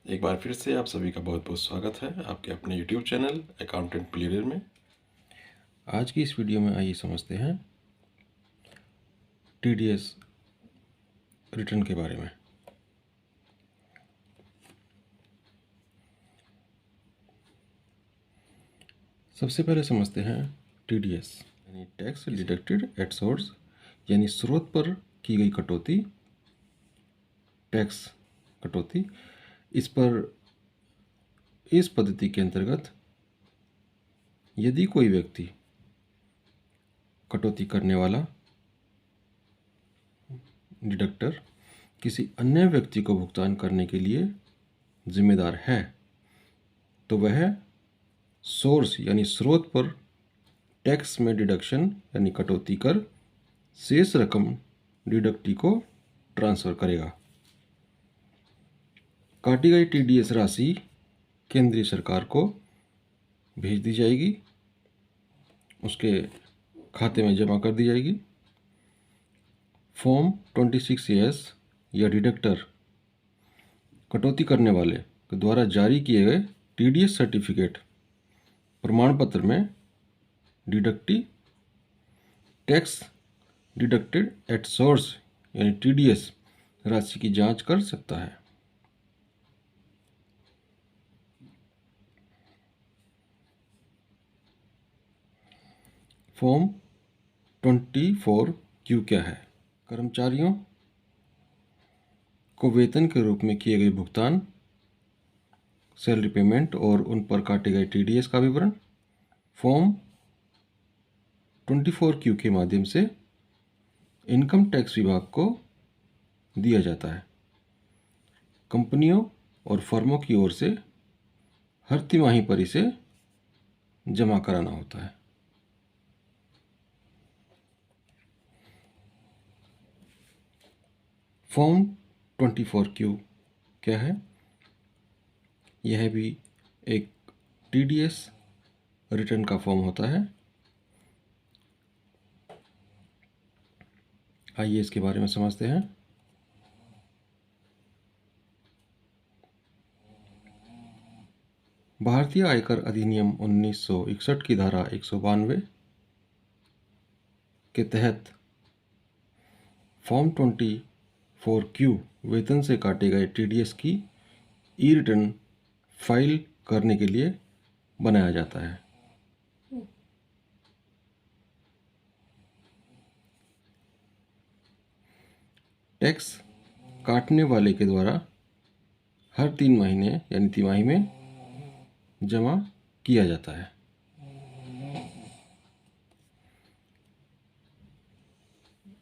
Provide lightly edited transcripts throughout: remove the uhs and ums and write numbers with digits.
एक बार फिर से आप सभी का बहुत बहुत स्वागत है आपके अपने YouTube चैनल अकाउंटेंट प्लेयर में। आज की इस वीडियो में आइए समझते हैं TDS रिटर्न के बारे में। सबसे पहले समझते हैं TDS यानी टैक्स डिडक्टेड एट सोर्स, यानी स्रोत पर की गई कटौती, टैक्स कटौती। इस पद्धति के अंतर्गत यदि कोई व्यक्ति कटौती करने वाला डिडक्टर किसी अन्य व्यक्ति को भुगतान करने के लिए जिम्मेदार है तो वह सोर्स यानी स्रोत पर टैक्स में डिडक्शन यानी कटौती कर शेष रकम डिडक्टी को ट्रांसफ़र करेगा। काटी गई TDS राशि केंद्रीय सरकार को भेज दी जाएगी, उसके खाते में जमा कर दी जाएगी। फॉर्म 26A या डिडक्टर कटौती करने वाले के द्वारा जारी किए गए TDS सर्टिफिकेट प्रमाण पत्र में deductee tax deducted at source यानी TDS राशि की जांच कर सकता है। फॉर्म 24Q क्या है? कर्मचारियों को वेतन के रूप में किए गए भुगतान, सैलरी पेमेंट और उन पर काटे गए TDS का विवरण फॉर्म 24Q के माध्यम से इनकम टैक्स विभाग को दिया जाता है। कंपनियों और फर्मों की ओर से हर तिमाही पर इसे जमा कराना होता है। फॉर्म 24Q क्या है? यह भी एक TDS रिटर्न का फॉर्म होता है। आइए इसके बारे में समझते हैं। भारतीय आयकर अधिनियम 1961 की धारा 192 के तहत फॉर्म 24Q वेतन से काटे गए TDS की ई रिटर्न फाइल करने के लिए बनाया जाता है। टैक्स काटने वाले के द्वारा हर 3 महीने यानी तिमाही में जमा किया जाता है।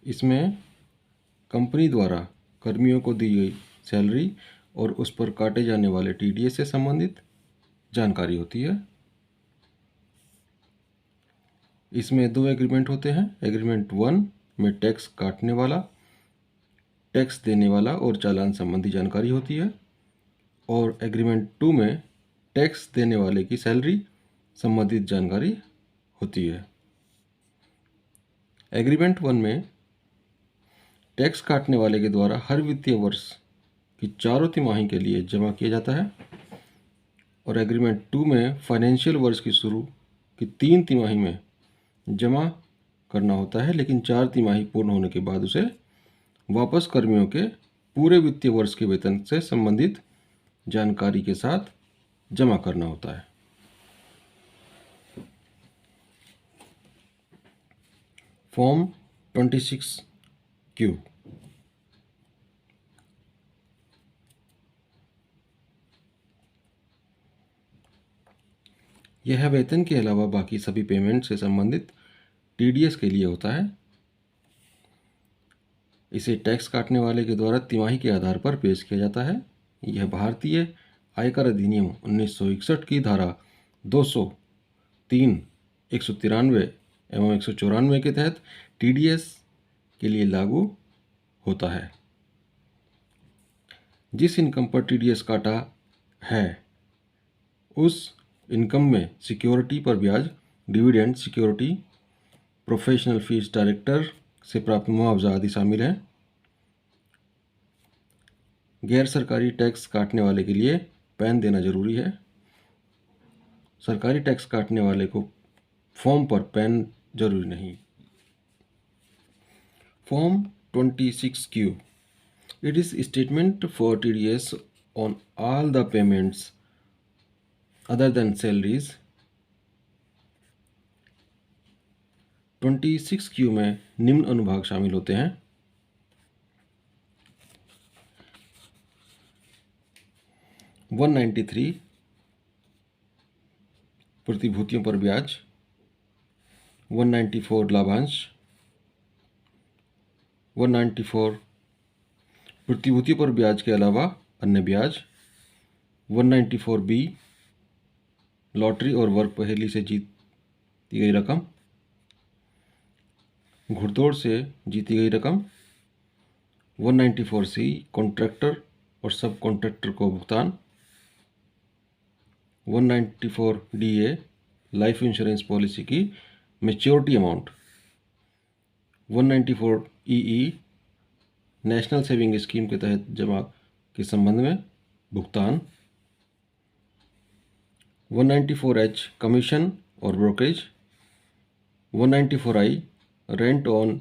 इसमें कंपनी द्वारा कर्मियों को दी गई सैलरी और उस पर काटे जाने वाले TDS से संबंधित जानकारी होती है। इसमें 2 एग्रीमेंट होते हैं। एग्रीमेंट 1 में टैक्स काटने वाला, टैक्स देने वाला और चालान संबंधी जानकारी होती है, और एग्रीमेंट 2 में टैक्स देने वाले की सैलरी संबंधित जानकारी होती है। एग्रीमेंट 1 में टैक्स काटने वाले के द्वारा हर वित्तीय वर्ष की 4 तिमाही के लिए जमा किया जाता है, और एग्रीमेंट 2 में फाइनेंशियल वर्ष की शुरू की 3 तिमाही में जमा करना होता है, लेकिन 4 तिमाही पूर्ण होने के बाद उसे वापस कर्मियों के पूरे वित्तीय वर्ष के वेतन से संबंधित जानकारी के साथ जमा करना होता है। फॉर्म 26Q यह वेतन के अलावा बाकी सभी पेमेंट से संबंधित TDS के लिए होता है। इसे टैक्स काटने वाले के द्वारा तिमाही के आधार पर पेश किया जाता है। यह भारतीय आयकर अधिनियम 1961 की धारा 203, 193 एवं 194 के तहत TDS के लिए लागू होता है। जिस इनकम पर TDS काटा है उस इनकम में सिक्योरिटी पर ब्याज, dividend, security, professional fees, director से प्राप्त मुआवजा आदि शामिल हैं। गैर सरकारी टैक्स काटने वाले के लिए पैन देना जरूरी है। सरकारी टैक्स काटने वाले को फॉर्म पर पैन जरूरी नहीं। Form 26Q, it is statement for TDS on all the payments other than salaries। 26Q में निम्न अनुभाग शामिल होते हैं। वन 193 प्रतिभूतियों पर ब्याज, 194 लाभांश, 194 प्रतिभूतियों पर ब्याज के अलावा अन्य ब्याज, 194B लॉटरी और वर्ग पहेली से जीती गई रकम, घुड़दौड़ से जीती गई रकम, 194C कॉन्ट्रैक्टर और सब कॉन्ट्रैक्टर को भुगतान, 194DA लाइफ इंश्योरेंस पॉलिसी की maturity amount, 194EE national saving scheme के तहत जमा के संबंध में भुगतान, 194H कमीशन और brokerage, 194I rent on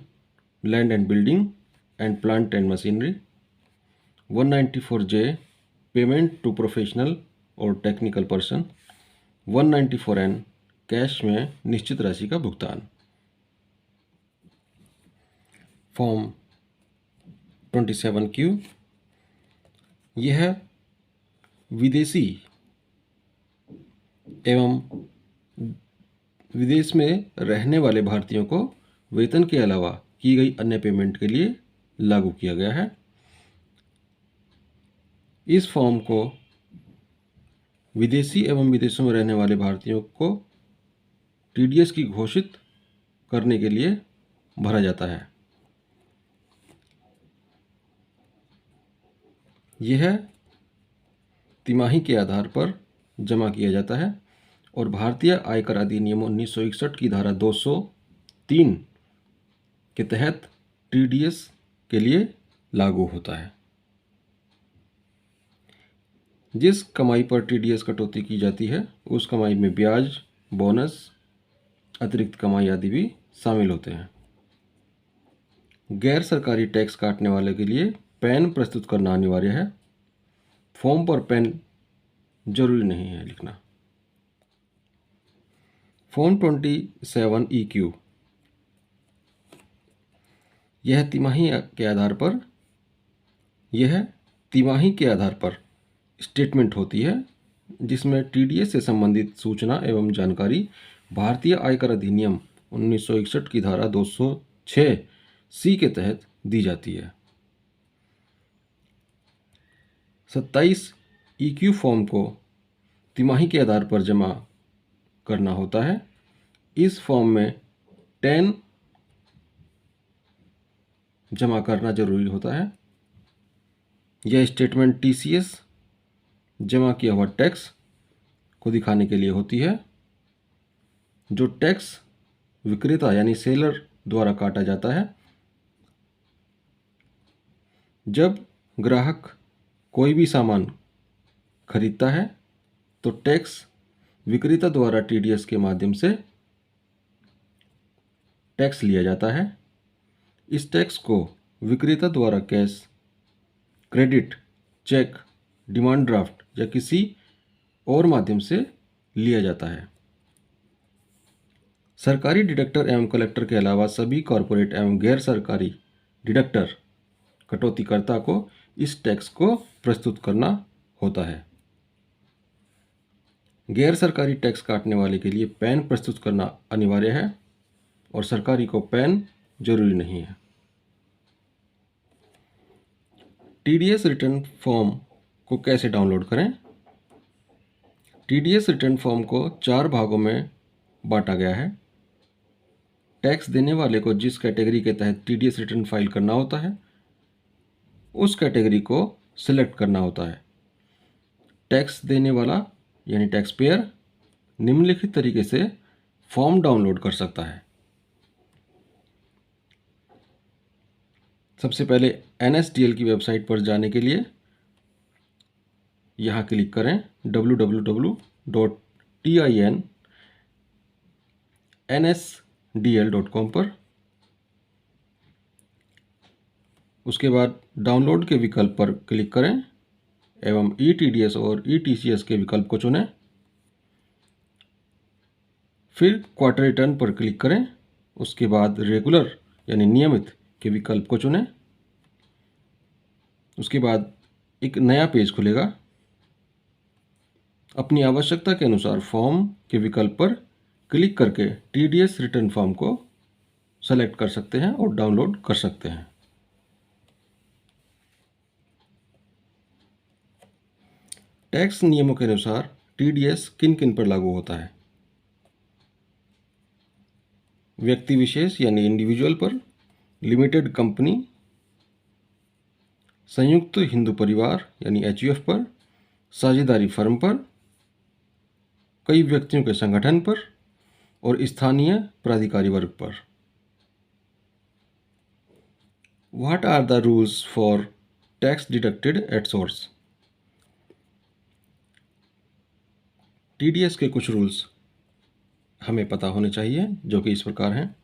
land and building and plant and machinery, 194J payment to professional और टेक्निकल पर्सन, 194N कैश में निश्चित राशि का भुगतान। फॉर्म 27Q, यह विदेशी एवं विदेश में रहने वाले भारतीयों को वेतन के अलावा की गई अन्य पेमेंट के लिए लागू किया गया है। इस फॉर्म को विदेशी एवं विदेशों में रहने वाले भारतीयों को TDS की घोषित करने के लिए भरा जाता है। यह तिमाही के आधार पर जमा किया जाता है और भारतीय आयकर अधिनियम 1961 की धारा 203 के तहत TDS के लिए लागू होता है। जिस कमाई पर TDS कटौती की जाती है उस कमाई में ब्याज, बोनस, अतिरिक्त कमाई आदि भी शामिल होते हैं। गैर सरकारी टैक्स काटने वाले के लिए पैन प्रस्तुत करना अनिवार्य है। फॉर्म पर पैन जरूरी नहीं है लिखना। फॉर्म 27EQ, यह तिमाही के आधार पर स्टेटमेंट होती है जिसमें TDS से संबंधित सूचना एवं जानकारी भारतीय आयकर अधिनियम 1961 की धारा 206C के तहत दी जाती है। 27EQ फॉर्म को तिमाही के आधार पर जमा करना होता है। इस फॉर्म में 10 जमा करना जरूरी होता है। यह स्टेटमेंट TCS जमा किया हुआ टैक्स को दिखाने के लिए होती है जो टैक्स विक्रेता यानी सेलर द्वारा काटा जाता है। जब ग्राहक कोई भी सामान खरीदता है तो टैक्स विक्रेता द्वारा TDS के माध्यम से टैक्स लिया जाता है। इस टैक्स को विक्रेता द्वारा cash, credit, cheque, demand draft या किसी और माध्यम से लिया जाता है। सरकारी डिडक्टर एवं कलेक्टर के अलावा सभी कॉरपोरेट एवं गैर सरकारी डिडक्टर कटौतीकर्ता को इस टैक्स को प्रस्तुत करना होता है। गैर सरकारी टैक्स काटने वाले के लिए पैन प्रस्तुत करना अनिवार्य है और सरकारी को पैन जरूरी नहीं है। TDS रिटर्न फॉर्म को कैसे डाउनलोड करें? TDS रिटर्न फॉर्म को 4 भागों में बांटा गया है। टैक्स देने वाले को जिस कैटेगरी के तहत TDS रिटर्न फाइल करना होता है उस कैटेगरी को सिलेक्ट करना होता है। टैक्स देने वाला यानी टैक्स पेयर निम्नलिखित तरीके से फॉर्म डाउनलोड कर सकता है। सबसे पहले NSDL की वेबसाइट पर जाने के लिए यहाँ क्लिक करें www.tinsdl.com पर। उसके बाद डाउनलोड के विकल्प पर क्लिक करें एवं ETDS और ETCS के विकल्प को चुनें। फिर क्वार्टर रिटर्न पर क्लिक करें। उसके बाद रेगुलर यानी नियमित के विकल्प को चुनें। उसके बाद एक नया पेज खुलेगा। अपनी आवश्यकता के अनुसार फॉर्म के विकल्प पर क्लिक करके TDS रिटर्न फॉर्म को सेलेक्ट कर सकते हैं और डाउनलोड कर सकते हैं। टैक्स नियमों के अनुसार TDS किन किन पर लागू होता है? व्यक्ति विशेष यानी इंडिविजुअल पर, लिमिटेड कंपनी, संयुक्त हिंदू परिवार यानी HUF पर, साझेदारी फर्म पर, कई व्यक्तियों के संगठन पर और स्थानीय प्राधिकारी वर्ग पर। What are the rules for tax deducted at source? TDS के कुछ रूल्स हमें पता होने चाहिए जो कि इस प्रकार हैं।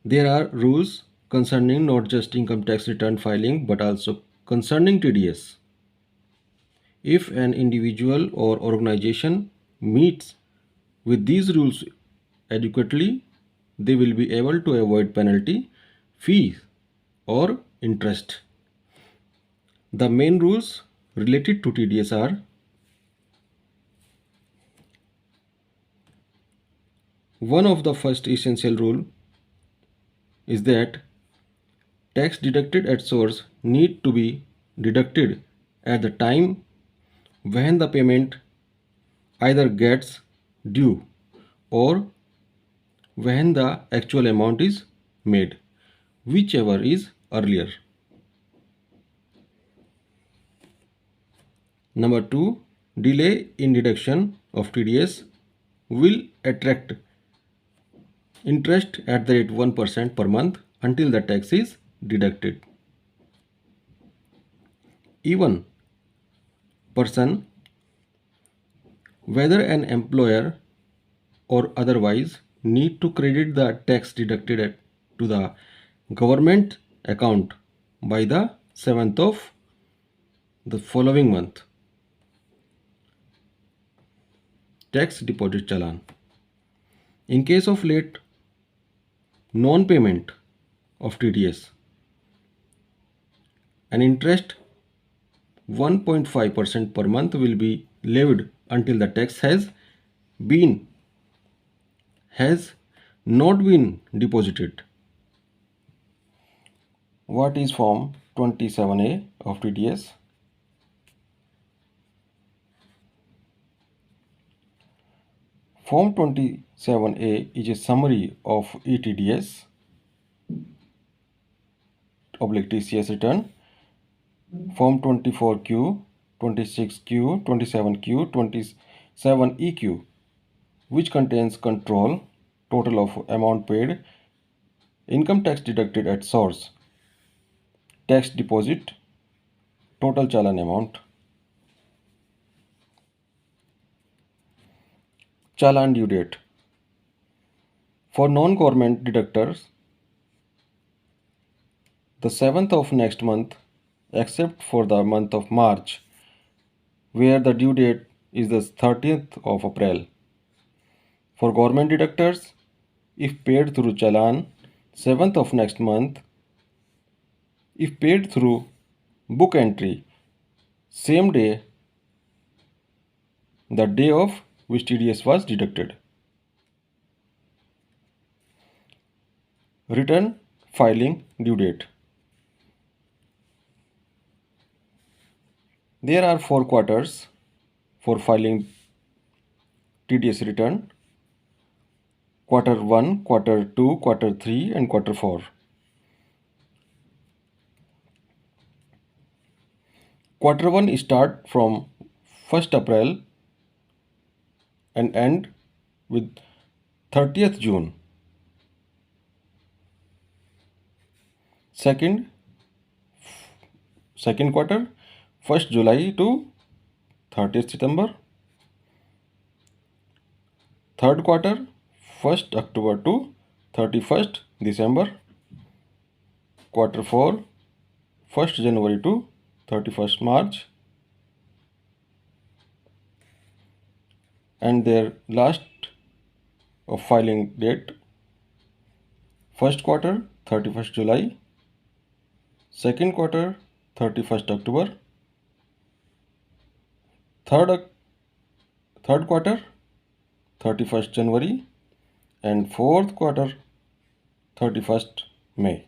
There are rules concerning not just income tax return filing but also concerning TDS. If an individual or organization meets with these rules adequately, they will be able to avoid penalty, fees or interest. The main rules related to TDS are: one of the first essential rule is that tax deducted at source need to be deducted at the time when the payment either gets due or when the actual amount is made, whichever is earlier. Number 2, delay in deduction of TDS will attract interest at the rate 1% per month until the tax is deducted. Even person, whether an employer or otherwise, need to credit the tax deducted to the government account by the 7th of the following month. Tax deposit challan. In case of late non-payment of TDS, an interest 1.5% per month will be levied until the tax has not been deposited. What is Form 27A of TDS? Form 27A is a summary of ETDS /TCS return. Form 24Q, 26Q, 27Q, 27EQ, which contains control, total of amount paid, income tax deducted at source, tax deposit, total challan amount. Challan due date. For non-government deductors, the 7th of next month, except for the month of March, where the due date is the 30th of April. For government deductors, if paid through challan, 7th of next month. If paid through book entry, same day, the day of which TDS was deducted. Return filing due date. There are 4 quarters for filing TDS return: quarter 1, quarter 2, quarter 3 and quarter 4. Quarter 1 start from 1st April and end with 30th June. Second quarter, 1st July to 30th September. Third quarter 1st October to 31st December. Quarter 4 1st January to 31st March. And their last of filing date, first quarter 31st July, second quarter 31st October, third quarter 31st January, and fourth quarter 31st May.